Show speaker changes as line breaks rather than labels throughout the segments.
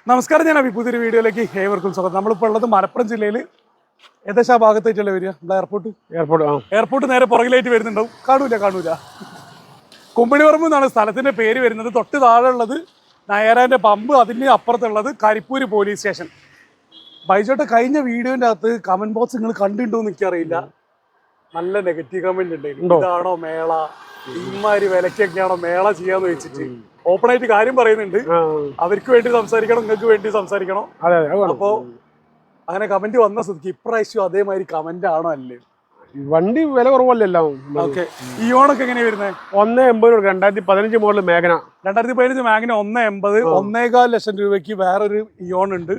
നമസ്കാരം, ഞാൻ അഭി. പുതിയൊരു വീഡിയോയിലേക്ക് ഏവർക്കും സ്വാഗതം. നമ്മളിപ്പോൾ ഉള്ളത് മലപ്പുറം ജില്ലയിൽ ഏകദേശം ആ ഭാഗത്തായിട്ടല്ലേ വരിക? നമ്മുടെ എയർപോർട്ട് നേരെ പുറകിലായിട്ട് വരുന്നുണ്ടാവും. കാണൂല കുമ്പിണിപറമ്പ് എന്നാണ് സ്ഥലത്തിന്റെ പേര് വരുന്നത്. തൊട്ട് താഴെ ഉള്ളത് നയരാന്റെ പമ്പ്, അതിന് അപ്പുറത്തുള്ളത് കരിപ്പൂര് പോലീസ് സ്റ്റേഷൻ. ബൈജോട്ടെ, കഴിഞ്ഞ വീഡിയോന്റെ അകത്ത് കമന്റ് ബോക്സ് നിങ്ങൾ കണ്ടിട്ടുണ്ടോ എന്ന് എനിക്കറിയില്ല. നല്ല നെഗറ്റീവ് കമന്റ് ഉണ്ടായിരുന്നു. ഇതാണോ മേള, ഇമാതിരി വിലക്കൊക്കെയാണോ മേള ചെയ്യാന്ന് വെച്ചിട്ട് ഓപ്പൺ ആയിട്ട് കാര്യം പറയുന്നുണ്ട്. അവർക്ക് വേണ്ടി സംസാരിക്കണം, നിങ്ങൾക്ക് വേണ്ടി സംസാരിക്കണം. അപ്പോ അങ്ങനെ കമന്റ് വന്ന സ്ഥിതിക്ക് ഇപ്രാവശ്യം അതേമാതിരി കമന്റ് ആണോ അല്ലേ?
വണ്ടി വില കുറവല്ലോ.
ഓക്കെ, ഈ ഓണൊക്കെ എങ്ങനെയാ വരുന്നത്?
1.80 2015 മോഡൽ മേഘന.
2015 മാഗ്ന 1.80, 1.25 ലക്ഷം രൂപയ്ക്ക് വേറൊരു ഇയോൺ ഉണ്ട്.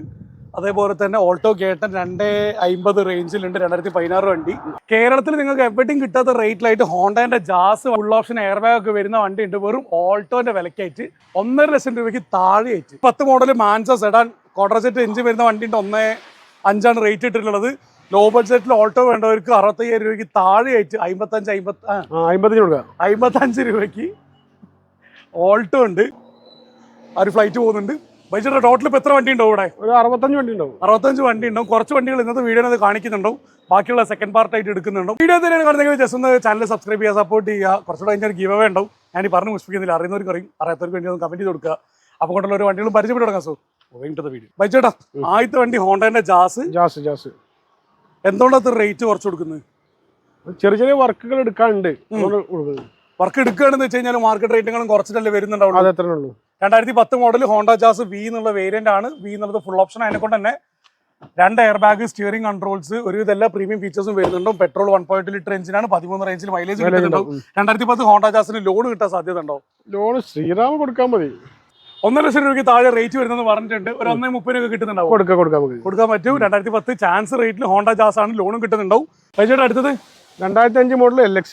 അതേപോലെ തന്നെ ഓൾട്ടോ കേട്ടൻ 2.50 റേഞ്ചിലുണ്ട്. 2016 വണ്ടി. കേരളത്തിൽ നിങ്ങൾക്ക് എവിടെയും കിട്ടാത്ത റേറ്റിലായിട്ട് ഹോണ്ടന്റെ Jazz full option air bag ഒക്കെ വരുന്ന വണ്ടി ഉണ്ട്. വെറും ഓൾട്ടോന്റെ വിലക്കായിട്ട് 1.5 ലക്ഷം രൂപയ്ക്ക് താഴെയായിട്ട് 10 മോഡൽ മാൻസ സെഡാൻ ക്വാഡ്രസെറ്റ് എഞ്ചിൻ വരുന്ന വണ്ടി ഉണ്ട്. 1.5 റേറ്റ് ഇട്ടിട്ടുള്ളത്. ലോ ബഡ്ജറ്റിൽ ഓൾട്ടോ വേണ്ടവർക്ക് 65,000 രൂപയ്ക്ക് താഴെയായിട്ട് 55 രൂപയ്ക്ക് ഓൾട്ടോ ഉണ്ട്. ഒരു ഫ്ലൈറ്റ് പോകുന്നുണ്ട്. ബൈജോട്ടെ, ടോട്ടൽ ഇപ്പൊ എത്ര വണ്ടി ഉണ്ടാവും ഇവിടെ?
ഒരു 65 വണ്ടി ഉണ്ടാവും.
65 വണ്ടി ഉണ്ടാവും. കുറച്ച് വണ്ടികൾ ഇന്നത്തെ വീഡിയോ കാണിക്കുന്നുണ്ടാവും, ബാക്കിയുള്ള സെക്കൻഡ് പാർട്ടായിട്ട് എടുക്കുന്നുണ്ടാവും. വീഡിയോ തന്നെയാണ് കാണുന്നെങ്കിൽ ജസ്റ്റ് ഒന്ന് ചാനൽ സബ്സ്ക്രൈബ് ചെയ്യുക, സപ്പോർട്ട് ചെയ്യുക. കുറച്ചുകൂടെ കഴിഞ്ഞാൽ ഗീവ് അവേ ഉണ്ടാവും. ഞാൻ ഈ പറഞ്ഞു മുഷിപ്പിക്കുന്നില്ല. അറിയുന്നവർക്ക് അറിയും, അറിയാത്തവർക്ക് വേണ്ടി ഒന്ന് കമന്റ് ചെയ്ത് കൊടുക്കുക. അപ്പോൾ കൊണ്ടുള്ള ഒരു വണ്ടികളും പരിചയപ്പെട്ട് തുടങ്ങാം. സോ വീഡിയോ ബൈജോട്ടാ, ആദ്യത്തെ വണ്ടി ഹോണ്ടന്റെ ജാസ്. എന്തുകൊണ്ടത്ര റേറ്റ് കുറച്ച് കൊടുക്കുന്നത്?
ചെറിയ വർക്കുകൾ എടുക്കാനുണ്ട്.
വർക്ക് എടുക്കുകയാണെന്ന് വെച്ച് കഴിഞ്ഞാൽ മാർക്കറ്റ് റേറ്റുകളും കുറച്ചിട്ടല്ലേ വരുന്നുണ്ടാവും. 2010 മോഡൽ ഹോണ്ട ജാസ് വി എന്നുള്ള വേരിയന്റ് ആണ്. വി എന്നുള്ളത് ഫുൾ ഓപ്ഷൻ. അതിനെക്കൊണ്ട് തന്നെ 2 എയർ ബാഗ്, സ്റ്റിയറിംഗ് കൺട്രോൾസ്, ഒരുവിധ എല്ലാ പ്രീമിയം ഫീച്ചേഴ്സും വരുന്നുണ്ടാവും. പെട്രോൾ 1.2 ലിറ്റർ എഞ്ചിനാണ്. 13 റേഞ്ചിൽ മൈലേജ് കിട്ടുന്നുണ്ടാവും. 2010 ഹോണ്ട ജാസിന് ലോൺ കിട്ടാൻ സാധ്യത ഉണ്ടാവും.
ലോൺ ശ്രീറാം കൊടുക്കാൻ മതി.
1.5 ലക്ഷം രൂപയ്ക്ക് താഴെ റേറ്റ് വരുന്നത് പറഞ്ഞിട്ടുണ്ട്. ഒരു 1.30 കിട്ടുന്നുണ്ടാവും. കൊടുക്കാൻ പറ്റും. 2010 ചാൻസ് റേറ്റിൽ ഹോണ്ട ജാസ് ആണ്. ലോണും കിട്ടുന്നുണ്ടാവും. പൈസയുടെ അടുത്തത്
2005 മോഡൽ LX.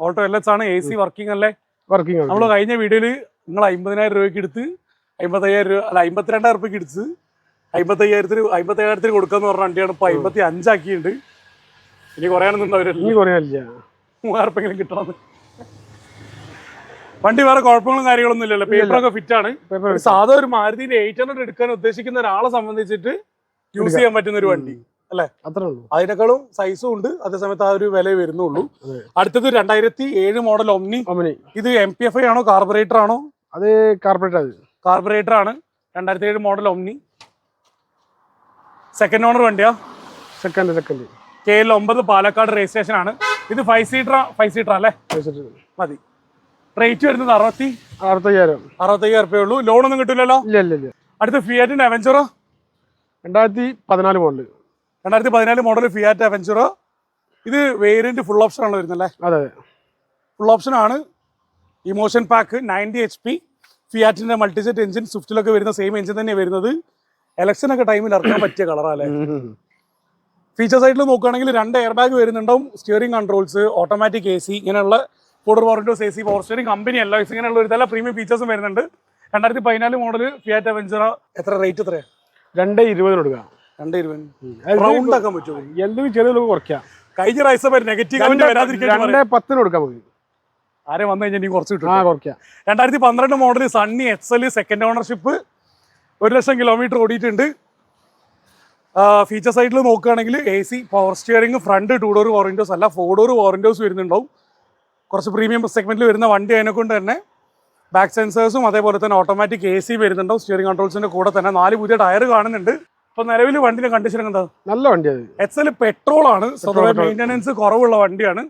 ഓൾട്ടോ LX ആണ്. AC വർക്കിംഗ് അല്ലേ?
വർക്കിംഗ്.
നമ്മൾ കഴിഞ്ഞ വീഡിയോയിൽ നിങ്ങൾ 50,000 രൂപയ്ക്ക് എടുത്ത് 55,000 രൂപ അല്ല 52,000 രൂപയ്ക്ക് എടുത്ത് 57,000 കൊടുക്കാന്ന് പറഞ്ഞ വണ്ടിയാണ്. ഇപ്പൊ 55 ആക്കിയിട്ടുണ്ട്. ഇനി കുറയാനൊന്നും അവരല്ല, 3,000 രൂപയെങ്കിലും കിട്ടണമെന്ന്. വണ്ടി വേറെ കുഴപ്പങ്ങളും കാര്യങ്ങളൊന്നും ഇല്ലല്ലോ. പേപ്പറൊക്കെ ഫിറ്റ് ആണ്. സാധാ ഒരു മാരുതിന്റെ 800 എടുക്കാൻ ഉദ്ദേശിക്കുന്ന ഒരാളെ സംബന്ധിച്ചിട്ട് യൂസ് ചെയ്യാൻ പറ്റുന്ന ഒരു വണ്ടി അല്ലേ?
അത്രേ ഉള്ളൂ.
അതിനേക്കാളും സൈസും ഉണ്ട്. അതേസമയത്ത് ആ ഒരു വില വരുന്നുള്ളൂ. അടുത്തത് 2007 മോഡൽ ഒമ്നി. ഇത് MPFI ആണോ കാർബറേറ്റർ ആണോ?
അത്
കാർബറേറ്റർ ആണ്. 2007 മോഡൽ ഒമ്നി. സെക്കൻഡ് ഓണർ വണ്ടിയാ.
സെക്കൻഡ്
KL9 പാലക്കാട് രജിസ്ട്രേഷൻ ആണ്. ഇത് 5 സീറ്റർ അല്ലേ? മതി. റേറ്റ് വരുന്നത് 65,000 രൂപയേ ഉള്ളൂ. ലോണൊന്നും കിട്ടില്ലല്ലോ?
ഇല്ല.
അടുത്ത ഫിയാറ്റിന്റെ അവഞ്ചറോ
2014 മോഡൽ.
2014 മോഡൽ ഫിയാറ്റ് അവഞ്ചറോ. ഇത് വേരിയന്റ് ഫുൾ ഓപ്ഷൻ ആണ് വരുന്നത് അല്ലേ?
അതെ,
ഫുൾ ഓപ്ഷൻ ആണ്. Emotion pack 90 HP. ഫിയാറ്റിന്റെ മൾട്ടിജെറ്റ് എഞ്ചിൻ. സ്വിഫ്റ്റിലൊക്കെ വരുന്ന സെയിം എഞ്ചിൻ തന്നെ വരുന്നത്. ഇലക്ഷനൊക്കെ ടൈമിൽ ഇറക്കാൻ പറ്റിയ കളറല്ലേ? ഫീച്ചർ സൈഡിൽ നോക്കുകയാണെങ്കിൽ 2 എയർ ബാഗ് വരുന്നുണ്ടാവും. സ്റ്റിയറിംഗ് കൺട്രോൾസ്, ഓട്ടോമാറ്റിക് AC, ഇങ്ങനെയുള്ള ഫോർഡ് power windows, AC, power steering, company LOS, ഇങ്ങനെയുള്ള ഒരു ഇതെല്ലാം പ്രീമിയം ഫീച്ചേഴ്സും വരുന്നുണ്ട്. 2014 മോഡൽ ഫിയാറ്റ് അവഞ്ചറ. എത്ര റേറ്റ്? എത്രയാണ്?
2.20 കൊടുക്കാം.
2.20 റൗണ്ട് ആക്കാൻ പറ്റുമോ?
എന്തെങ്കിലും ചെറിയ കുറയ്ക്കാം.
കഴിഞ്ഞ പ്രാവശ്യം നെഗറ്റീവ് കമന്റ് വരാതിരിക്കാൻ
2.10 കൊടുക്കാം.
ആരെ വന്നു കഴിഞ്ഞാൽ നീ കുറച്ച് കിട്ടും. 2012 model Sunny XL second ownership. 1 lakh kilometre ഓടിയിട്ടുണ്ട്. ഫീച്ചർ സൈഡിൽ നോക്കുകയാണെങ്കിൽ AC, power steering, front 2 door power windows അല്ല 4 ഡോർ പവർ വിൻഡോസ് വരുന്നുണ്ടാവും. കുറച്ച് പ്രീമിയം സെഗ്മെന്റിൽ വരുന്ന വണ്ടി. അതിനെക്കൊണ്ട് തന്നെ ബാക്ക് സെൻസേഴ്സും അതേപോലെ തന്നെ ഓട്ടോമാറ്റിക് AC വരുന്നുണ്ടാവും. സ്റ്റിയറിംഗ് കൺട്രോൾസിന്റെ കൂടെ തന്നെ 4 പുതിയ ടയർ കാണുന്നുണ്ട്. ഇപ്പൊ നിലവിൽ വണ്ടിന്റെ കണ്ടീഷൻ എന്താ?
നല്ല വണ്ടിയാണ്.
XL പെട്രോൾ ആണ്. സ്വന്തമായി മെയിൻ്റനൻസ് കുറവുള്ള വണ്ടിയാണ്.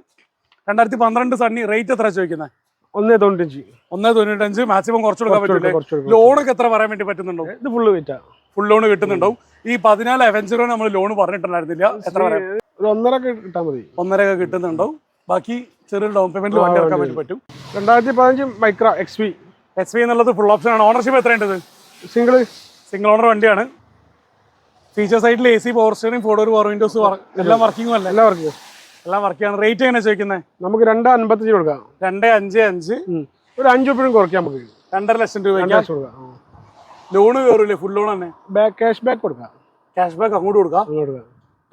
2012 സണ്ണി. റേറ്റ് എത്ര ചോദിക്കുന്നത്? 1.95. മാക്സിമം കുറച്ച് കൊടുക്കാൻ പറ്റില്ലേ? ലോണൊക്കെ എത്ര പറയാൻ വേണ്ടി പറ്റുന്നുണ്ടോ?
ഇത് ഫുൾ
ലോൺ കിട്ടുന്നുണ്ടാവും. ഈ 14 അവഞ്ചറോ നമ്മൾ ലോൺ പറഞ്ഞിട്ടുണ്ടായിരുന്നില്ല. എത്ര പറയാം?
1.5 കിട്ടാൻ മതി.
1.5 കിട്ടുന്നുണ്ടാവും. ബാക്കി ചെറിയ ഡൗൺ പേയ്മെന്റിൽ വണ്ടി ഇറക്കാൻ പറ്റും.
2015 മൈക്ര XV
എന്നുള്ളത് ഫുൾ ഓപ്ഷൻ ആണ്. ഓണർഷിപ്പ് എത്രയുണ്ടത്? സിംഗിൾ ഓണർ വണ്ടിയാണ്. ഫീച്ചർ സൈഡിൽ AC, power steering, 4 door power Windows എല്ലാം വർക്കിംഗ് അല്ല? എല്ലാം വർക്കിംഗ് ആണ്. റേറ്റ് എങ്ങനെ ചോദിക്കുന്നത്?
നമുക്ക് 2.55 കൊടുക്കാം.
2.55.
ഒരു 5 രൂപ കുറയ്ക്കാം. നമുക്ക്
2.5 ലക്ഷം രൂപ. ലോണ് കയറൂലേ? ഫുൾ ലോൺ തന്നെ?
ക്യാഷ് ബാക്ക് കൊടുക്കാം.
ക്യാഷ് ബാക്ക് അങ്ങോട്ട് കൊടുക്കാം.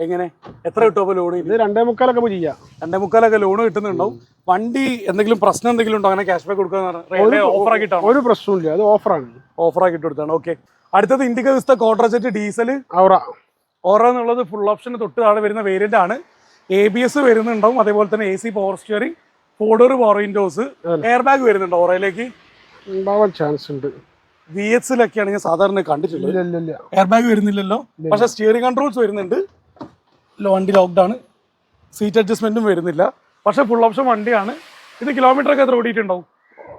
എങ്ങനെ? എത്ര കിട്ടും അപ്പൊ ലോൺ?
ഇത് 2.25 ചെയ്യാം.
2.25 ലോൺ കിട്ടുന്നുണ്ടാവും. വണ്ടി എന്തെങ്കിലും പ്രശ്നം എന്തെങ്കിലും ഉണ്ടോ? അങ്ങനെ ക്യാഷ് ബാക്ക് കൊടുക്കാൻ ഓഫർ ആക്കിയിട്ടാണ്?
ഒരു പ്രശ്നമില്ല. അത് ഓഫറാണ്.
ഓഫർ ആക്കിയിട്ട് കൊടുത്താണ്. ഓക്കെ. അടുത്തത് ഇൻഡിക വിസ്ത ക്വാഡ്രജറ്റ് ഡീസൽ
ഔറ
ഓറ എന്നുള്ളത് ഫുൾ ഓപ്ഷന് തൊട്ട് താഴെ വരുന്ന വേരിയന്റ് ആണ്. ABS വരുന്നുണ്ടാവും, അതേപോലെ തന്നെ AC power steering, 4 door power Windows, air bag വരുന്നുണ്ട് ഓറയിലേക്ക്.
ഉണ്ടാവാൻ ചാൻസ് ഉണ്ട്.
VX-ലൊക്കെയാണ് ഞാൻ സാധാരണ കണ്ടിട്ടുള്ളത്.
ഇല്ല
എയർ ബാഗ് വരുന്നില്ലല്ലോ, പക്ഷെ സ്റ്റിയറിംഗ് കൺട്രോൾസ് വരുന്നുണ്ട്. വണ്ടി ലോക്ക്ഡ് ആണ്, സീറ്റ് അഡ്ജസ്റ്റ്മെന്റും വരുന്നില്ല, പക്ഷെ ഫുൾ ഓപ്ഷൻ വണ്ടിയാണ്. ഇത് കിലോമീറ്റർ ഒക്കെ എത്ര ഓടിയിട്ടുണ്ടാവും?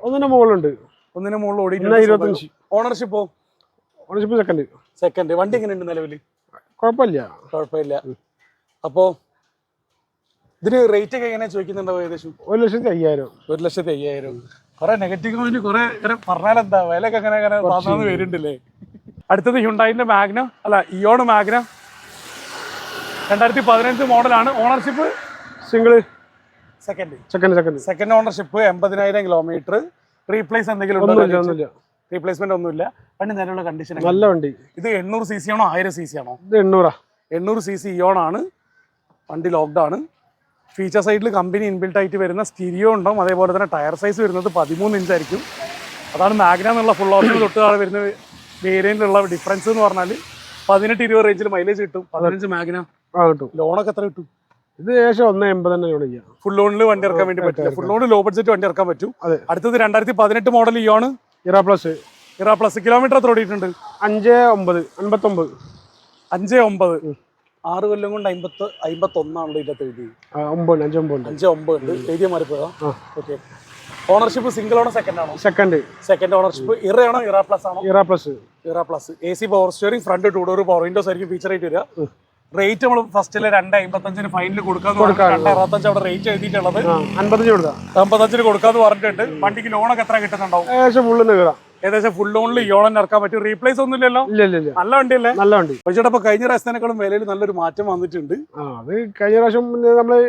ഒന്നിന്റെ മുകളിലുണ്ട്.
ഒന്നിന് മുകളിൽ
25.
ഓണർഷിപ്പോ?
Ownership
second. വണ്ടി എങ്ങനെയുണ്ട് നിലവിൽ?
കുഴപ്പമില്ല.
അപ്പോ ഇതിന് റേറ്റ് ഒക്കെ എങ്ങനെയാ ചോദിക്കുന്നുണ്ടാവും? ഏകദേശം
1,50,000.
1,50,000. കുറെ നെഗറ്റീവ് കമന്റ് കുറെ പറഞ്ഞാലെന്താ വിലയൊക്കെ അങ്ങനെ താന്നു വരുന്നുണ്ടല്ലേ. അടുത്തത് ഹ്യുണ്ടായിന്റെ മാഗ്ന ഇയോൺ മാഗ്ന 2015 മോഡലാണ്. Ownership
single
second ownership. 80,000 kilometre. Replace എന്തെങ്കിലും
ഒന്നുമില്ല.
റീപ്ലേസ്മെന്റ് ഒന്നുമില്ല. വണ്ടി നിലവിലുള്ള കണ്ടീഷൻ
നല്ല വണ്ടി.
ഇത് 800 cc ആണോ 1000 cc ആണോ?
ഇത്
800 cc ഇയോൺ ആണ്. വണ്ടി ലോക്ക്ഡ് ആണ്. ഫീച്ചർ സൈഡിൽ കമ്പനി ഇൻബിൽട്ട് ആയിട്ട് വരുന്ന സ്റ്റീരിയോ ഉണ്ടാവും, അതേപോലെ തന്നെ ടയർ സൈസ് വരുന്നത് 13 ഇഞ്ച് ആയിരിക്കും. അതാണ് മാഗ്ന എന്നുള്ള ഫുൾ ഓപ്ഷൻ തൊട്ട് താഴെ വരുന്ന വേരിയന്റിലുള്ള ഡിഫറൻസ് എന്ന് പറഞ്ഞാൽ 18-20 റേഞ്ചിൽ മൈലേജ് കിട്ടും. 15 മാഗ്ന
കിട്ടും.
ലോണൊക്കെ എത്ര കിട്ടും?
ഇത് ഏകദേശം 1,80 തന്നെ.
ഫുൾ ലോണിൽ വണ്ടി ഇറക്കാൻ വേണ്ടി പറ്റില്ല. ഫുൾ ലോൺ ലോ ബഡ്ജറ്റ് വണ്ടി ഇറക്കാൻ പറ്റും. അടുത്തത് 2018 മോഡൽ ഇയോൺ
ഇറ പ്ലസ്.
കിലോമീറ്റർ എത്ര ഓടിയിട്ടുണ്ട്?
5,959.
5,9. 6 കൊല്ലം കൊണ്ട് 51 ഇതിനകത്ത് എഴുതി. 5,9 ഉണ്ട്. എഴുതിയ മാറിപ്പോയതാ. ഓക്കെ. ഓണർഷിപ്പ് സിംഗിൾ ആണോ സെക്കൻഡ് ആണോ? Second ownership. ഇറയാണോ ഇറ പ്ലസ് ആണോ? Era plus. AC power steering, front 2 door power windows ആയിരിക്കും ഫീച്ചർ ആയിട്ട് വരിക. റേറ്റ് നമ്മൾ ഫസ്റ്റില് 2,55 ഫൈനൽ കൊടുക്കാന്ന് 2,65 അവിടെ റേറ്റ് എഴുതിയിട്ടുള്ളത്. 55 കൊടുക്കാന്ന് പറഞ്ഞിട്ടുണ്ട്. വണ്ടിക്ക് ലോണൊക്കെ എത്ര കിട്ടുന്നുണ്ടാവും? ഏകദേശം ഫുൾ ലോണിൽ ഇയോൺ ഇറക്കാൻ പറ്റും. റീപ്ലേസ് ഒന്നും ഇല്ലല്ലോ? നല്ല വണ്ടിയല്ലേ?
നല്ല വണ്ടി.
പക്ഷേ ഇപ്പൊ കഴിഞ്ഞ പ്രാവശ്യത്തിനേക്കാളും വിലയിൽ നല്ലൊരു മാറ്റം വന്നിട്ടുണ്ട്.
അത് കഴിഞ്ഞ പ്രാവശ്യം നമ്മള്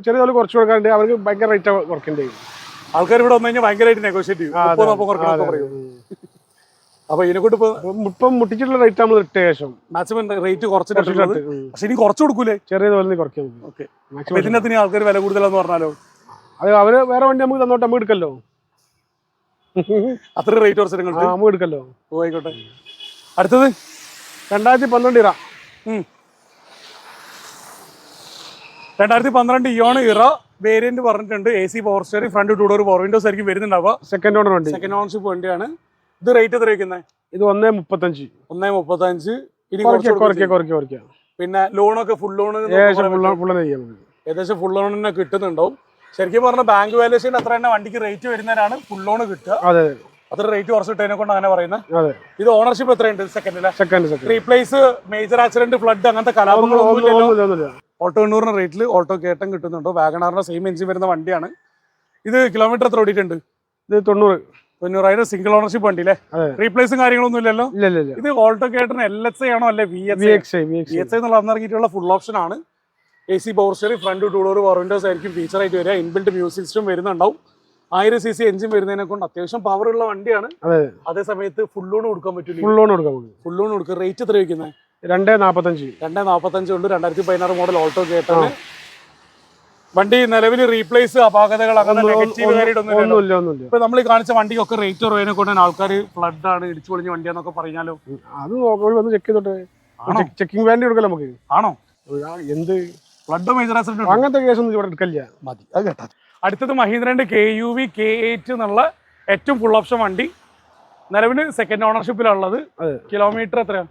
ചെറിയ തോല് കുറച്ച് കൊടുക്കാറുണ്ട്. അവർക്ക് ഭയങ്കര റേറ്റ് കുറക്കേണ്ടി.
ആൾക്കാർ ഇവിടെ വന്നു കഴിഞ്ഞാൽ ഭയങ്കരമായിട്ട് നെഗോഷിയേറ്റ് ചെയ്യും. പറയും. അപ്പൊ ഇതിനെക്കൊണ്ട്
ഇപ്പം മുട്ടിച്ചിട്ടുള്ള റേറ്റ് നമ്മൾ ഇട്ട ശേഷം
മാക്സിമം റേറ്റ് കുറച്ചിട്ടുണ്ട്. പക്ഷെ ഇനി കുറച്ച് കൊടുക്കൂലേ?
ചെറിയ തോലിന് കുറയ്ക്കാൻ.
ഓക്കെ. ഇതിനകത്ത് ആൾക്കാർ വില കൂടുതലാന്ന് പറഞ്ഞാലോ?
അത് അവര് വേറെ വണ്ടി നമുക്ക് തന്നോട്ട് നമുക്ക് എടുക്കല്ലോ.
അത്ര റേറ്റ് കുറച്ച്
നമുക്ക് എടുക്കല്ലോ.
ആയിക്കോട്ടെ. അടുത്തത്
2012 ഇറ.
2012 ഇയോൺ ഇറ വേരിയന്റ് പറഞ്ഞിട്ടുണ്ട്. AC power steering, front 2 door power windows ആയിരിക്കും വരുന്നുണ്ടാവുക.
സെക്കൻഡ് ഓണർ വണ്ടി.
സെക്കൻഡ് ഓണർഷിപ്പ് വണ്ടിയാണ്. ഇത് റേറ്റ് എത്ര വയ്ക്കുന്നത്?
ഇത് 1,35.
1,35. ഇനി
കുറയ്ക്കാം.
പിന്നെ ലോണൊക്കെ ഫുൾ ലോൺ ഏകദേശം ഫുൾ ലോൺ തന്നെ കിട്ടുന്നുണ്ടാവും. ശരിക്കും പറഞ്ഞാൽ ബാങ്ക് വാല്യൂഷൻ അത്ര തന്നെ വണ്ടിക്ക് റേറ്റ് വരുന്നതിനാണ് ഫുൾ ലോൺ കിട്ടുക. അത്ര റേറ്റ് കുറച്ചിട്ടതിനെ കൊണ്ട് അങ്ങനെ പറയുന്നത്. ഇത് ഓണർഷിപ്പ് എത്രയുണ്ട്? Second. Replace, major accident, flood അങ്ങനത്തെ കലാപങ്ങളൊന്നും ഓട്ടോ 800 റേറ്റിൽ ഓട്ടോ കേട്ടം കിട്ടുന്നുണ്ടോ? വാഗണാറിന്റെ സെയിം എഞ്ചിൻ വരുന്ന വണ്ടിയാണ്. ഇത് കിലോമീറ്റർ എത്ര ഓടിയിട്ടുണ്ട്?
ഇത് 90,000.
സിംഗിൾ ഓണർഷിപ്പ് വണ്ടി അല്ലേ? റീപ്ലേസും കാര്യങ്ങളൊന്നും ഇല്ലല്ലോ? ഇത് ഓൾട്ടോ കേട്ടറിന് LXI ആണോ അല്ലെ VXI എന്നുള്ള അന്നിറങ്ങിയിട്ടുള്ള ഫുൾ ഓപ്ഷൻ ആണ്. AC power steering, front 2 door power windows ആയിരിക്കും ഫീച്ചർ ആയിട്ട് വരിക. ഇൻബിൽറ്റ് മ്യൂസിക് സിസ്റ്റം വരുന്നുണ്ടാവും. 1000 cc എഞ്ചിൻ വരുന്നതിനെ കൊണ്ട് അത്യാവശ്യം പവർ ഉള്ള വണ്ടിയാണ്. അതേ സമയത്ത് ഫുൾ ലോൺ കൊടുക്കാൻ പറ്റില്ല. ഫുൾ ലോൺ കൊടുക്കുക. റേറ്റ് എത്ര വയ്ക്കുന്നത്?
2,45
ഉണ്ട്. 2016 മോഡൽ ഓൾട്ടോ കേട്ടറിന് വണ്ടി നിലവിൽ റീപ്ലേസ്, അപാകതകൾ അങ്ങനെ നെഗറ്റീവ് കാര്യമൊന്നും. ഇപ്പൊ നമ്മൾ കാണിച്ച വണ്ടിക്കൊക്കെ റേറ്റ് കുറവിനെ കൊണ്ട് ആൾക്കാർ ഫ്ലഡ് ആണ്, ഇടിച്ചു പൊളിഞ്ഞ വണ്ടിയാന്നൊക്കെ പറഞ്ഞാലോ?
അത് വന്ന് ചെക്ക് ചെയ്തോട്ടെ. ചെക്കിംഗ് വാല്യൂ എടുക്കല്ലോ നമുക്ക്.
ആണോ?
എന്ത്
ഫ്ലഡ് മേജർ ആക്സിഡന്റ്
അങ്ങനത്തെ കേസൊന്നും ഇവിടെ എടുക്കില്ല.
മതി, അത് കേട്ടാ. അടുത്തത് മഹീന്ദ്രന്റെ KUV K8 എന്നുള്ള ഏറ്റവും ഫുൾ ഓപ്ഷൻ വണ്ടി. നിലവിൽ സെക്കൻഡ് ഓണർഷിപ്പിലുള്ളത്. കിലോമീറ്റർ എത്രയാ?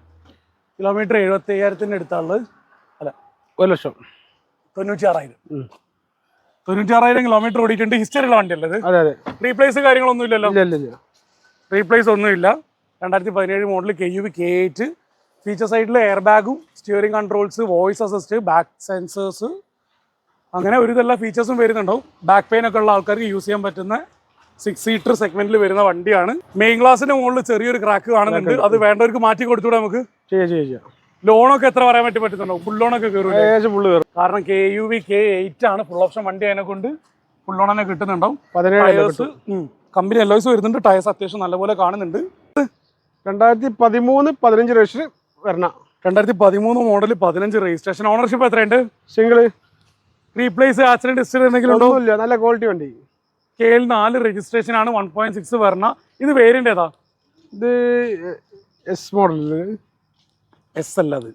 കിലോമീറ്റർ 75,000 അടുത്തുള്ളത്. അല്ല,
1,00,000.
96,000 കിലോമീറ്റർ ഓടിയിട്ടുണ്ട്. ഹിസ്റ്ററി ഉള്ള വണ്ടി അല്ലേ? റീപ്ലേസ് കാര്യങ്ങളൊന്നും ഇല്ലല്ലോ? റീപ്ലേസ് ഒന്നുമില്ല. 2017 മോഡൽ KUV K8. ഫീച്ചർ സൈഡിൽ എയർ ബാഗും, steering controls, voice assist, back sensors, അങ്ങനെ ഒരു ഇതെല്ലാം ഫീച്ചേഴ്സും വരുന്നുണ്ടാവും. ബാക്ക് പെയിൻ ഒക്കെ ഉള്ള ആൾക്കാർക്ക് യൂസ് ചെയ്യാൻ പറ്റുന്ന 6 സീറ്റർ സെഗ്മെന്റിൽ വരുന്ന വണ്ടിയാണ്. മെയിൻ ഗ്ലാസിന്റെ മുകളിൽ ചെറിയൊരു ക്രാക്ക് കാണുന്നുണ്ട്. അത് വേണ്ടവർക്ക് മാറ്റി കൊടുത്തൂടെ നമുക്ക്? ലോണൊക്കെ എത്ര പറയാൻ പറ്റുന്നുണ്ടോ? ഫുൾ ലോണൊക്കെ കയറും. കാരണം KUV K8 ആണ് ഫുൾ ഓപ്ഷൻ വണ്ടി. അതിനെ കൊണ്ട് ഫുൾ ലോൺ തന്നെ കിട്ടുന്നുണ്ടാവും. കമ്പനി എല്ലോയ്സ് വരുന്നുണ്ട്. ടയേഴ്സ് അത്യാവശ്യം നല്ലപോലെ കാണുന്നുണ്ട്.
2013-15 രജിസ്റ്റർ വരണ.
2013 മോഡൽ, 15 രജിസ്ട്രേഷൻ. ഓണർഷിപ്പ് എത്രയുണ്ട്?
സിംഗിൾ.
റീപ്ലേസ്, ആക്സിഡന്റ് ഹിസ്റ്ററി എന്തെങ്കിലും ഉണ്ടോ?
നല്ല ക്വാളിറ്റി വണ്ടി.
KL 4 രജിസ്ട്രേഷൻ ആണ്. 1.6 വരണ. ഇത് വേരിയന്റ് ഏതാ?
ഇത് എസ് മോഡൽ
എസ് അല്ല അത്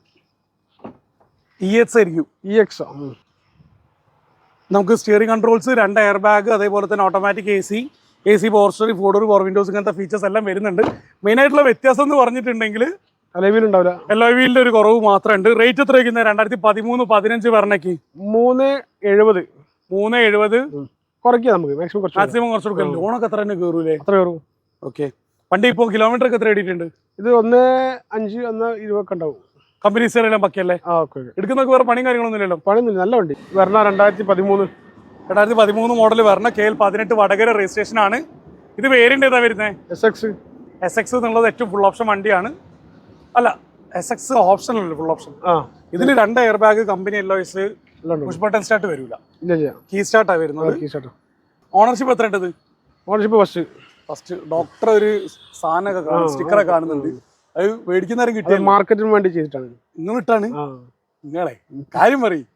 EX ആയിരിക്കും.
EX
നമുക്ക് സ്റ്റിയറിംഗ് കൺട്രോൾസ്, 2 എയർ ബാഗ്, അതേപോലെ തന്നെ automatic AC power steering, 4 door power Windows, ഇങ്ങനത്തെ ഫീച്ചേഴ്സ് എല്ലാം വരുന്നുണ്ട്. മെയിനായിട്ടുള്ള വ്യത്യാസം എന്ന് പറഞ്ഞിട്ടുണ്ടെങ്കിൽ
അലവിലുണ്ടാവില്ല,
എല്ലോ വീലിന്റെ ഒരു കുറവ് മാത്രമുണ്ട്. റേറ്റ് എത്ര വയ്ക്കുന്നത്? 2013-15 പറഞ്ഞേക്ക്
370.
370
കുറയ്ക്കാം നമുക്ക് മാക്സിമം
കുറച്ച് കൊടുക്കാം. ലോണൊക്കെ എത്ര തന്നെ കയറൂലേ?
അത്ര കയറും.
ഓക്കെ. വണ്ടി ഇപ്പോൾ കിലോമീറ്റർ ഒക്കെ എത്ര ഇടിയിട്ടുണ്ട്?
ഇത് 1.5 1.20 ഉണ്ടാവും.
കമ്പനി എല്ലാം പക്കല്ലേ? എടുക്കുന്നൊക്കെ വേറെ പണിയും കാര്യങ്ങളൊന്നും ഇല്ലല്ലോ?
പണിയൊന്നുമില്ല, നല്ല വണ്ടി. വരണ
2013 മോഡൽ വരണ KL18 വടകര രജിസ്ട്രേഷൻ ആണ്. ഇത് വേരിയന്റ് ഏതാ വരുന്നത്? SX എന്നുള്ളത് ഏറ്റവും ഫുൾ ഓപ്ഷൻ വണ്ടിയാണ്. അല്ല, SX ഓപ്ഷൻ അല്ല, ഫുൾ ഓപ്ഷൻ. ഇതിന് 2 air bag, company LOS, push button start വരില്ല, കീ സ്റ്റാർട്ടാണ് വരുന്നത്. ഓണർഷിപ്പ് എത്ര ഉണ്ടത്?
Ownership
first. ഡോക്ടർ ഒരു സാധനമൊക്കെ സ്റ്റിക്കറൊക്കെ കാണുന്നുണ്ട്. അത് മേടിക്കുന്നവരും കിട്ടിയ
മാർക്കറ്റിന് വേണ്ടി ചെയ്തിട്ടാണ്.
ഇട്ടാണ് നിങ്ങളെ കാര്യം പറയും.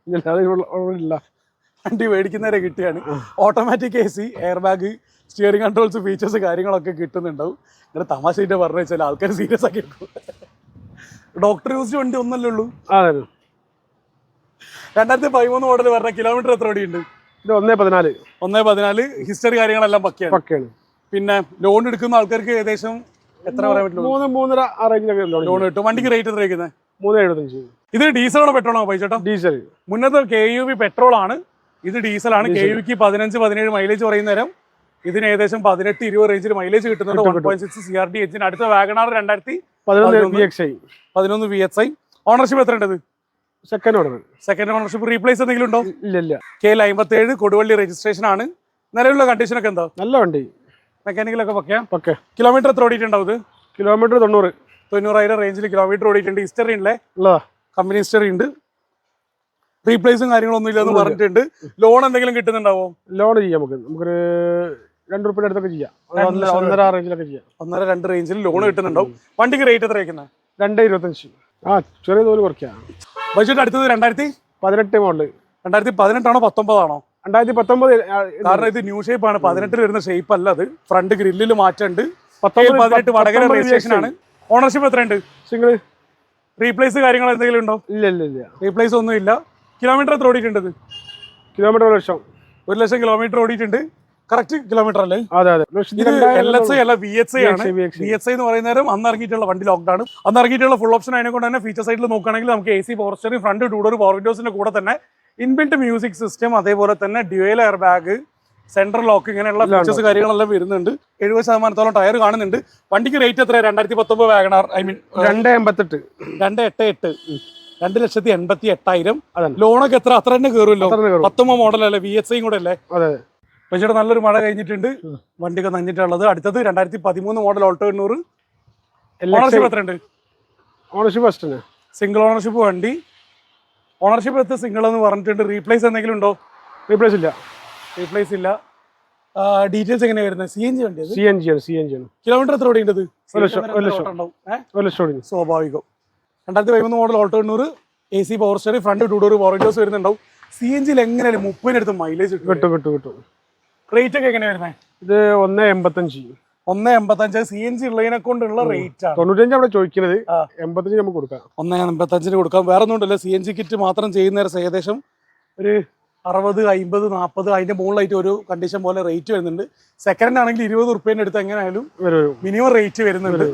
വണ്ടി മേടിക്കുന്നവരെ കിട്ടിയാണ്. Automatic AC, air bag, steering controls, features കാര്യങ്ങളൊക്കെ കിട്ടുന്നുണ്ടാവും. ഇങ്ങനെ തമാശയായിട്ട് പറഞ്ഞു വെച്ചാൽ ആൾക്കാർ സീരിയസ് ആക്കി എടുക്കും. ഡോക്ടർ യൂസ് വണ്ടി ഒന്നല്ലേ ഉള്ളൂ. 2013 മോഡൽ പറഞ്ഞ കിലോമീറ്റർ എത്ര ഓടിയുണ്ട്?
ഇത് 1.14.
ഹിസ്റ്ററി കാര്യങ്ങളെല്ലാം പക്കയാണ്. പിന്നെ ലോൺ എടുക്കുന്ന ആൾക്കാർക്ക് ഏകദേശം എത്ര പറയാൻ പറ്റും?
3.5
ലോൺ കിട്ടും. വണ്ടിക്ക് റേറ്റ് എത്ര വയ്ക്കുന്നത്?
3.75.
ഇത് ഡീസലാണോ പെട്രോളാണോ പൈസേട്ടാ?
ഡീസൽ.
മുന്നത്തെ KUV പെട്രോൾ ആണ്, ഇത് ഡീസലാണ്. KUVക്ക് 15-17 മൈലേജ് പറയുന്ന നേരം ഇതിന് ഏകദേശം 18-20 റേഞ്ചിൽ മൈലേജ് കിട്ടുന്നുണ്ട്. 1.6 CRD എഞ്ചിൻ. അടുത്ത വാഗണാർ 2011 VXI. ഓണർഷിപ്പ് എത്ര ഉണ്ടത്? Second ownership. റീപ്ലേസ് എന്തെങ്കിലും ഉണ്ടോ?
ഇല്ല.
KL57 കൊടുവള്ളി രജിസ്ട്രേഷൻ ആണ്. നിലവിലുള്ള കണ്ടീഷൻ ഒക്കെ എന്താ?
നല്ല വണ്ടി.
മെക്കാനിക്കലൊക്കെ പക്കയാ. കിലോമീറ്റർ എത്ര ഓടിയിട്ടുണ്ടാവും?
കിലോമീറ്റർ
90,000 റേഞ്ചിൽ കിലോമീറ്റർ ഓടിയിട്ടുണ്ട്. ഹിസ്റ്ററി ഉണ്ടല്ലേ? കമ്പനി ഹിസ്റ്ററി ഉണ്ട്. റീപ്ലേസും കാര്യങ്ങളൊന്നും ഇല്ലെന്ന് പറഞ്ഞിട്ടുണ്ട്. ലോൺ എന്തെങ്കിലും കിട്ടുന്നുണ്ടാവോ?
ലോൺ ചെയ്യാം, നമുക്കൊരു 2 രൂപയുടെ അടുത്തൊക്കെ ചെയ്യാം. 1.5 റേഞ്ചിലൊക്കെ ചെയ്യാം. 1.5-2
റേഞ്ചിൽ ലോൺ കിട്ടുന്നുണ്ടാവും. വണ്ടിക്ക് റേറ്റ് എത്ര വയ്ക്കുന്നത്?
2.25. ചെറിയ തോല് കുറയ്ക്കാം.
ബഡ്ജറ്റ് അടുത്തത്
2018 മോഡൽ.
2018 ആണോ 19 ആണോ?
2019.
കാരണം ഇത് ന്യൂ ഷേപ്പ് ആണ്. 18 വരുന്ന ഷേപ്പ് അല്ല അത്. ഫ്രണ്ട് ഗ്രില്ലിൽ മാറ്റമുണ്ട്. 18 വടകര രജിസ്ട്രേഷൻ ആണ്. ഓണർഷിപ്പ് എത്ര ഉണ്ട്?
സിംഗിൾ.
റീപ്ലേസ് കാര്യങ്ങൾ എന്തെങ്കിലും ഉണ്ടോ?
ഇല്ല.
റീപ്ലേസ് ഒന്നും ഇല്ല. കിലോമീറ്റർ എത്ര ഓടിയിട്ടുണ്ട്?
കിലോമീറ്റർ 1,00,000
കിലോമീറ്റർ ഓടിയിട്ടുണ്ട്. കറക്റ്റ് കിലോമീറ്റർ അല്ലേ?
അതെ.
LSI അല്ല, VXI ആണ്. VXI എന്ന് പറയുന്ന നേരം അന്ന് ഇറങ്ങിയിട്ടുള്ള വണ്ടി ലോക്ക്ഡൌൺ. അന്ന് ഇറങ്ങിയിട്ടുള്ള ഫുൾ ഓപ്ഷൻ അതിനെ കൊണ്ട് തന്നെ ഫീച്ചർ സൈഡിൽ നോക്കുകയാണെങ്കിൽ നമുക്ക് AC power steering, front 2 door power വിൻഡോസിന്റെ കൂടെ തന്നെ ഇൻബിൽറ്റ് മ്യൂസിക് സിസ്റ്റം, അതേപോലെ തന്നെ dual air bag, central lock, ഇങ്ങനെയുള്ള ഫീച്ചേഴ്സ് കാര്യങ്ങളെല്ലാം വരുന്നുണ്ട്. 70% ടയർ കാണുന്നുണ്ട്. വണ്ടിക്ക് റേറ്റ് എത്ര? 2019 വാഗണാർ, ഐ മീൻ
2.88.
2,88,000. ലോണൊക്കെ എത്ര? അത്ര തന്നെ കയറുമല്ലോ. 19 മോഡൽ അല്ലേ? VXI കൂടെ അല്ലേ? പക്ഷേ നല്ലൊരു മഴ കഴിഞ്ഞിട്ടുണ്ട്. വണ്ടിയൊക്കെ നഞ്ഞിട്ടുള്ളത്. അടുത്തത് 2013 മോഡൽ ഓൾട്ടോ 800. ഓണർഷിപ്പ് എത്ര ഉണ്ട്?
ഓണർഷിപ്പ്
സിംഗിൾ ഓണർഷിപ്പ് വണ്ടി. ഓണർഷിപ്പ് എത്ര സിംഗിൾ എന്ന് പറഞ്ഞിട്ടുണ്ട്. റീപ്ലേസ് എന്തെങ്കിലും ഉണ്ടോ?
റീപ്ലേസ് ഇല്ല.
ഡീറ്റെയിൽസ് എങ്ങനെയാണ് വരുന്നത്? CNG വണ്ടി?
CNG ആണ്.
കിലോമീറ്റർ എത്ര ഓടിയുണ്ടത്?
1,00,000.
സ്വാഭാവികം. 2013 model Alto 800. AC power steering, front 2 door power windows വരുന്നുണ്ടാവും. CNG എങ്ങനെയാണ് 30 മൈലേജ്
കിട്ടും.
റേറ്റ് ഒക്കെ എങ്ങനെയാണ് വരുന്നത്?
ഇത്
1.85. CNG ഉള്ളതിനെ കൊണ്ടുള്ള റേറ്റ് ആണ്.
95 അവിടെ ചോദിക്കുന്നത്. 85 നമുക്ക് കൊടുക്കാം.
1.85 കൊടുക്കാം. വേറെ ഒന്നും ഉണ്ടല്ലോ. CNG കിറ്റ് മാത്രം ചെയ്യുന്ന ഏകദേശം ഒരു 60, 50, 40 അതിന്റെ മുകളിലായിട്ട് ഒരു കണ്ടീഷൻ പോലെ റേറ്റ് വരുന്നുണ്ട്. സെക്കൻഡ് ആണെങ്കിൽ 20 റുപ്യേന്റെ അടുത്ത് എങ്ങനെയായാലും മിനിമം റേറ്റ് വരുന്നുണ്ട്.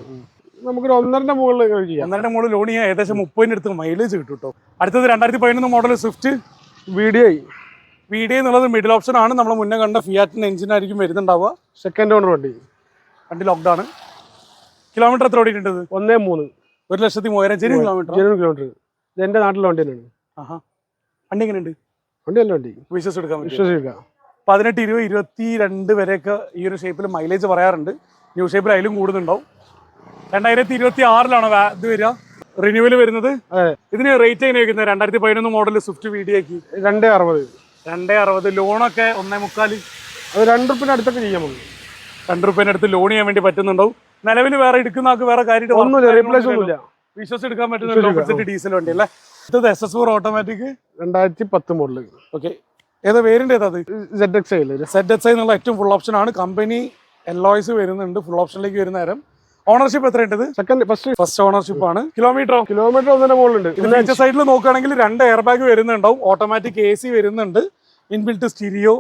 നമുക്കൊരു 1.5 മുകളിൽ ചെയ്യാം.
1.5 മുകളിൽ ലോൺ ചെയ്യാൻ ഏകദേശം 30 അടുത്ത് മൈലേജ് കിട്ടും കേട്ടോ. അടുത്തത് 2011 മോഡൽ സ്വിഫ്റ്റ്
VDI
എന്നുള്ളത് മിഡിൽ ഓപ്ഷൻ ആണ്. നമ്മൾ മുന്നേ കണ്ട ഫിയാറ്റിന്റെ എഞ്ചിൻ ആയിരിക്കും വരുന്നുണ്ടാവുക.
സെക്കൻഡ് ഓണർ വണ്ടി
ലോക്ക്ഡൌൺ. കിലോമീറ്റർ എത്ര ഓടിയിട്ടുണ്ട്?
1.3.
1,03,000 കിലോമീറ്റർ.
എന്റെ നാട്ടിലെ വണ്ടി തന്നെയാണ്.
വണ്ടി എങ്ങനെയുണ്ട്?
വണ്ടി നല്ല വണ്ടി,
വിശ്വസിക്കാം. 18, 20, 22 വരെയൊക്കെ ഈ ഒരു ഷേപ്പിൽ മൈലേജ് പറയാറുണ്ട്. ന്യൂ ഷേപ്പിൽ അതിലും കൂടുന്നുണ്ടാവും. 2026 ഇത് വരിക, റിന്യൂവൽ വരുന്നത്. ഇതിന് റേറ്റ് എങ്ങനെ വയ്ക്കുന്നത്? 2011 മോഡൽ സ്വിഫ്റ്റ് VDIക്ക് 2.60. ലോണൊക്കെ 1.45.
അത് 2 റുപ്യയുടെ അടുത്തൊക്കെ ചെയ്യാൻ മതി.
2 റുപ്യേന്റെ അടുത്ത് ലോൺ ചെയ്യാൻ വേണ്ടി പറ്റുന്നുണ്ടാവും. നിലവിൽ വേറെ എടുക്കുന്ന ആൾക്ക് വേറെ കാര്യമായിട്ട് വിശ്വസിച്ചെടുക്കാൻ പറ്റുന്ന ഡീസൽ വണ്ടി അല്ലേ? ഇത് SS4 ഓട്ടോമാറ്റിക്
2010 മോഡൽ.
ഓക്കെ. ഏതാ വേരിയന്റ്? ഏതാ? ZXI എന്നുള്ള ഏറ്റവും ഫുൾ ഓപ്ഷൻ ആണ്. കമ്പനി LOS വരുന്നുണ്ട്. ഫുൾ ഓപ്ഷനിലേക്ക് വരുന്ന നേരം ഓണർഷിപ്പ് എത്രയുണ്ട്? ഫസ്റ്റ് ഓണർഷിപ്പ് ആണ്. കിലോമീറ്റർ
1.5 മുകളിലുണ്ട്.
ഇതിന്റെ സൈഡിൽ നോക്കുകയാണെങ്കിൽ 2 എയർ ബാഗ് വരുന്നുണ്ടാവും, ഓട്ടോമാറ്റിക് AC വരുന്നുണ്ട്, ഇൻബിൽറ്റ് സ്റ്റീരിയോ,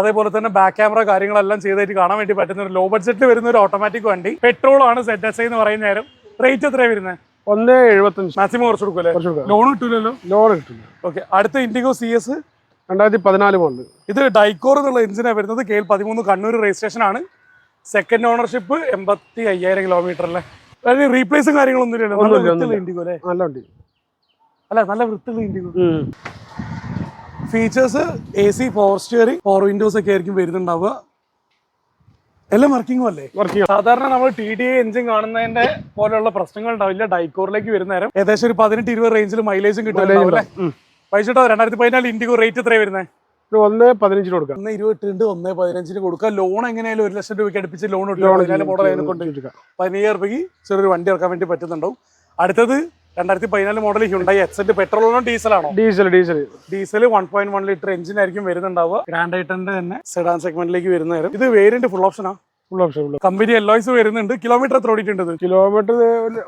അതേപോലെ തന്നെ ബാക്ക് ക്യാമറ കാര്യങ്ങളെല്ലാം ചെയ്തായിട്ട് കാണാൻ വേണ്ടി പറ്റുന്ന ഒരു ലോ ബഡ്ജറ്റിൽ വരുന്ന ഒരു ഓട്ടോമാറ്റിക് വണ്ടി. പെട്രോൾ ആണ് ZSI എന്ന് പറയുന്ന നേരം. റേറ്റ് എത്രയാണ് വരുന്നത്?
1.75.
മാക്സിമം കുറച്ച് കൊടുക്കുമല്ലേ? ലോൺ കിട്ടൂലല്ലോ?
ലോൺ കിട്ടില്ല.
ഓക്കെ. അടുത്ത ഇൻഡിഗോ CS
2014 മോഡൽ.
ഇത് ഡൈക്കോർ എന്നുള്ള എഞ്ചിനാണ് വരുന്നത്. KL 13 കണ്ണൂർ രജിസ്ട്രേഷൻ ആണ്. സെക്കൻഡ് ഓണർഷിപ്പ് 85,000 കിലോമീറ്റർ അല്ലേ? അതായത് റീപ്ലേസും കാര്യങ്ങളൊന്നും ഇല്ലല്ലോ? നല്ല ഇൻഡിഗോ അല്ലേ?
നല്ല വണ്ടി
അല്ല, നല്ല വൃത്തിയുള്ള IndiGo. Features AC, power steering, power Windows ഒക്കെ ആയിരിക്കും വരുന്നുണ്ടാവുക. എല്ലാം വർക്കിംഗും അല്ലേ? സാധാരണ നമ്മൾ TDI എഞ്ചിൻ കാണുന്നതിന്റെ പോലെയുള്ള പ്രശ്നങ്ങൾ ഉണ്ടാവില്ല. ഡൈക്കോറിലേക്ക് വരുന്ന നേരം ഏകദേശം ഒരു 18-20 റേഞ്ചിൽ മൈലേജും കിട്ടുമല്ലേ? പൈസ 2014 ഇൻഡിഗോ റേറ്റ് എത്രയാണ് വരുന്നത്?
1.15 കൊടുക്കാം.
1.28 1.15 കൊടുക്കാം. ലോൺ എങ്ങനെയായാലും 1 ലക്ഷം രൂപയ്ക്ക് അടുപ്പിച്ച് ലോൺ മോഡൽ അതിനെക്കൊണ്ട് 15,000 രൂപയ്ക്ക് ചെറിയൊരു വണ്ടി ഇറക്കാൻ വേണ്ടി പറ്റുന്നുണ്ടാവും. അടുത്തത് 2014 മോഡൽ ഹ്യുണ്ടായി എക്സെന്റ്. പെട്രോളാണോ ഡീസലാണോ? ഡീസൽ 1.1 ലിറ്റർ എഞ്ചിൻ ആയിരിക്കും വരുന്നുണ്ടാവുക. ഗ്രാൻഡ് ഐറ്റന്റെ തന്നെ സെഡാൻ സെഗ്മെന്റിലേക്ക് വരുന്ന നേരം. ഇത് വേരിയന്റ് ഫുൾ ഓപ്ഷനാ? Full option. കമ്പനി എല്ലോയ്സ് വരുന്നുണ്ട്. കിലോമീറ്റർ എത്ര ഓടിയിട്ടുണ്ട്?
കിലോമീറ്റർ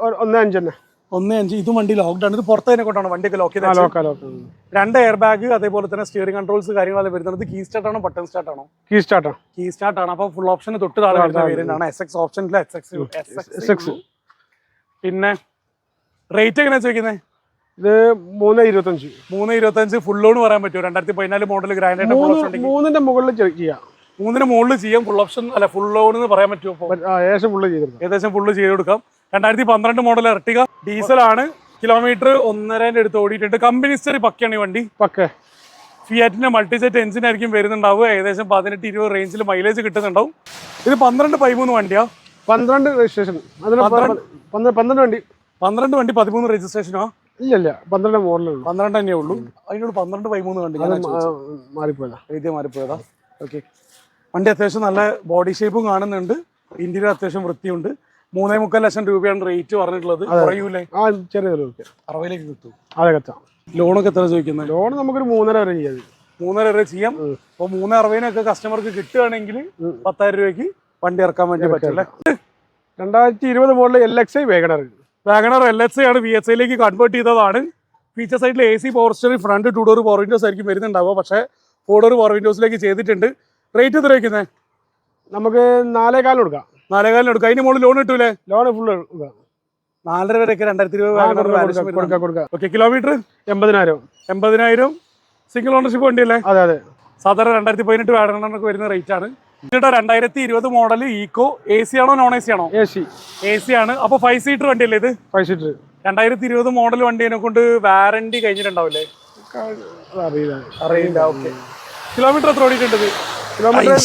1.5 തന്നെ.
1.5. ഇത് വണ്ടി ലോക്ക്ഡ് ആണ്. ഇത് പുറത്തതിനെ കൊണ്ടാണ് വണ്ടിയൊക്കെ ലോക്ക് ചെയ്തത്. 2 എയർ ബാഗ്, അതേപോലെ തന്നെ സ്റ്റിയറിംഗ് കൺട്രോൾസ് കാര്യങ്ങളെല്ലാം വരുന്നത്. കീ സ്റ്റാർട്ട് ആണോ ബട്ടൺ സ്റ്റാർട്ട് ആണോ? കീ സ്റ്റാർട്ട് ആണ്. അപ്പൊ ഫുൾ ഓപ്ഷൻ തൊട്ട് താഴെ വരുന്ന വേരിയന്റ് ആണ്. SX ഓപ്ഷനിലെ SX. പിന്നെ റേറ്റ് എങ്ങനെയാ ചോദിക്കുന്നത്?
ഇത് 3.25.
3.25 ഫുൾ ലോൺ പറയാൻ പറ്റുമോ? 2014 മോഡൽ ഗ്രാൻഡ് ആയിട്ട്
3ന്റെ മുകളിൽ ചെയ്യാം.
3ന് മുകളിൽ ചെയ്യാം. ഫുൾ ഓപ്ഷൻ അല്ല, ഫുൾ ലോൺ എന്ന് പറയാൻ പറ്റുമോ? ഏകദേശം ഫുള്ള് ചെയ്ത് കൊടുക്കാം. 2012 മോഡൽ എർട്ടിക ഡീസൽ ആണ്. കിലോമീറ്റർ 1.5 അടുത്ത് ഓടിയിട്ടുണ്ട്. കമ്പനി ഹിസ്റ്ററി പക്കയാണ് ഈ വണ്ടി. ഫിയാറ്റിന്റെ മൾട്ടിസെറ്റ് എഞ്ചിൻ ആയിരിക്കും വരുന്നുണ്ടാവുക. ഏകദേശം 18-20 റേഞ്ചിൽ മൈലേജ് കിട്ടുന്നുണ്ടാവും. ഇത് 12-13 വണ്ടിയാ?
12 രജിസ്ട്രേഷൻ.
12 വണ്ടി 13 രജിസ്ട്രേഷനോ?
ഇല്ല, 12 മോഡലുള്ളൂ.
12 തന്നെ ഉള്ളൂ. അതിനോട് 12-13 വണ്ടി മാറിപ്പോയതാ. ഓക്കെ. വണ്ടി അത്യാവശ്യം നല്ല ബോഡി ഷേപ്പും കാണുന്നുണ്ട്. ഇന്റീരിയർ അത്യാവശ്യം വൃത്തിയുണ്ട്. 3.25 ലക്ഷം രൂപയാണ് റേറ്റ് പറഞ്ഞിട്ടുള്ളത്. കുറയൂലേ?
ചെറിയ
60ലേക്ക് കിട്ടും.
അതെ, കത്താം.
ലോണൊക്കെ എത്ര ചോദിക്കുന്നത്?
ലോൺ നമുക്കൊരു 3.5 വരെ ചെയ്യാം.
3.5 വരെ ചെയ്യാം. അപ്പൊ 3.60 കസ്റ്റമർക്ക് കിട്ടുകയാണെങ്കിൽ 10,000 രൂപയ്ക്ക് വണ്ടി ഇറക്കാൻ വേണ്ടി പറ്റില്ലേ?
2020 മോഡൽ LXi
വാഗണർ LXi ആണ്. VXiലേക്ക് കൺവേർട്ട് ചെയ്തതാണ്. ഫീച്ചർ സൈഡിൽ AC, power steering, front 2 door power windows ആയിരിക്കും വരുന്നുണ്ടാവുക. പക്ഷേ 4 ഡോർ പവർ വിൻഡോസിലേക്ക് ചെയ്തിട്ടുണ്ട്. റേറ്റ് എത്ര വയ്ക്കുന്നത്?
നമുക്ക് 4.25 കൊടുക്കാം.
4.25 കൊടുക്കാം. അതിന് മുകളിൽ ലോൺ കിട്ടൂലേ?
ലോൺ ഫുൾ
4.5 വരെയൊക്കെ 2020 കൊടുക്കാം. ഓക്കെ. കിലോമീറ്റർ 80,000. സിംഗിൾ ഓണർഷിപ്പ് വണ്ടിയല്ലേ?
അതെ.
സാധാരണ 2018 വാഗണറിനൊക്കെ വരുന്ന റേറ്റ് ആണ്. 2020 മോഡൽ ഈക്കോ. AC ആണോ നോൺ AC ആണോ? AC ആണ്. അപ്പൊ 5 സീറ്റർ വണ്ടിയല്ലേ ഇത്? 5 സീറ്റർ. 2020 മോഡൽ വണ്ടിയെ കൊണ്ട് വാറന്റി കഴിഞ്ഞിട്ടുണ്ടാവില്ലേ? അറിയില്ല. ഓക്കെ. കിലോമീറ്റർ എത്ര ഓടിയിട്ടുണ്ട്?
Kilometre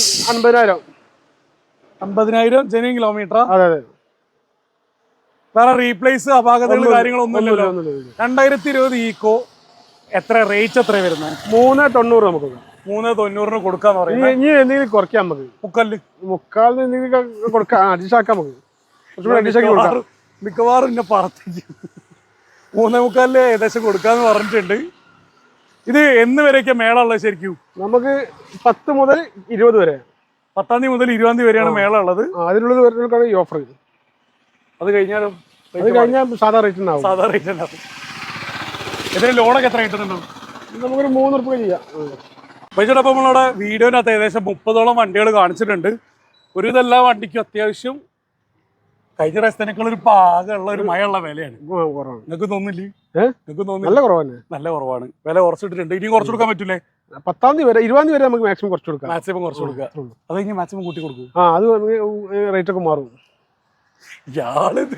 50,000
genuine kilometre.
അതെ.
വേറെ റീപ്ലേസ് അപാകതകൾ കാര്യങ്ങളൊന്നും ഇല്ലല്ലോ? 2020 ഈക്കോ എത്ര റേറ്റ് എത്ര വരുന്നത്?
3.90 നമുക്ക്
3.90 കൊടുക്കാന്ന് പറയുന്നത്.
ഇനി എന്തെങ്കിലും കുറയ്ക്കാം നമുക്ക്. മുക്കാലിന് എന്തെങ്കിലും കൊടുക്കാം, അഡ്ജസ്റ്റ് ആക്കാം നമുക്ക്.
മിക്കവാറും എന്നെ പറത്തേക്കും. 3.25 ഏകദേശം കൊടുക്കാന്ന് പറഞ്ഞിട്ടുണ്ട്. ഇത് എന്ന് വരെയൊക്കെ മേള ഉള്ളത് ശരിക്കും?
നമുക്ക് 10 മുതൽ 20 വരെ.
10-ാം തീയതി മുതൽ 20-ാം തീയതി വരെയാണ് മേള ഉള്ളത്.
അതിനുള്ളത് വരുന്നവർക്കാണ് ഈ ഓഫർ. അത് കഴിഞ്ഞാൽ സാധാ റേറ്റ് ഉണ്ടാവും.
ഇതിന് ലോണൊക്കെ എത്ര കിട്ടുന്നുണ്ടോ?
നമുക്കൊരു 3 ഉറുപ്പിക ചെയ്യാം.
പൈസയോടൊപ്പം നമ്മളവിടെ വീഡിയോനകത്ത് ഏകദേശം 30ഓളം വണ്ടികൾ കാണിച്ചിട്ടുണ്ട്. ഒരു ഇതെല്ലാ വണ്ടിക്കും അത്യാവശ്യം കഴിഞ്ഞ പ്രാവശ്യത്തേക്കാൾ ഒരു പാകമുള്ള ഒരു മഴയുള്ള വിലയാണ്. നിങ്ങൾക്ക് തോന്നില്ലേ? നിങ്ങൾക്ക് തോന്നുന്നു നല്ല കുറവാണ്. വില കുറച്ചിട്ടുണ്ട്. ഇനിയും കുറച്ച് കൊടുക്കാൻ പറ്റൂലേ?
10-ാം തീയതി വരെ 20-ാം തീയതി വരെ നമുക്ക് മാക്സിമം കുറച്ച് കൊടുക്കാം.
അത് കഴിഞ്ഞ് മാക്സിമം കൂട്ടി കൊടുക്കും.
അത് റേറ്റ് ഒക്കെ മാറും.
ഇയാളിത്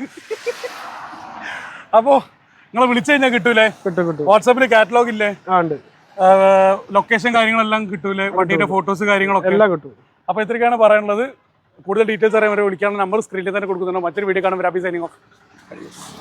അപ്പോ നിങ്ങൾ വിളിച്ചു കഴിഞ്ഞാൽ കിട്ടൂലേ?
കിട്ടും.
വാട്സാപ്പിൽ കാറ്റലോഗ് ഇല്ലേ?
ഉണ്ട്.
ലൊക്കേഷൻ കാര്യങ്ങളെല്ലാം കിട്ടൂലേ? വണ്ടിയുടെ ഫോട്ടോസ് കാര്യങ്ങളൊക്കെ
എല്ലാം കിട്ടും.
അപ്പൊ ഇത്രയൊക്കെയാണ് പറയാനുള്ളത്. കൂടുതൽ ഡീറ്റെയിൽസ് അറിയാൻ വരെ വിളിക്കാനുള്ള നമ്പർ സ്ക്രീനിൽ തന്നെ കൊടുക്കുന്നുണ്ട്. മറ്റൊരു വീഡിയോ കാണുമ്പോൾ ഹാപ്പി സൈനിങ് ഓഫ്.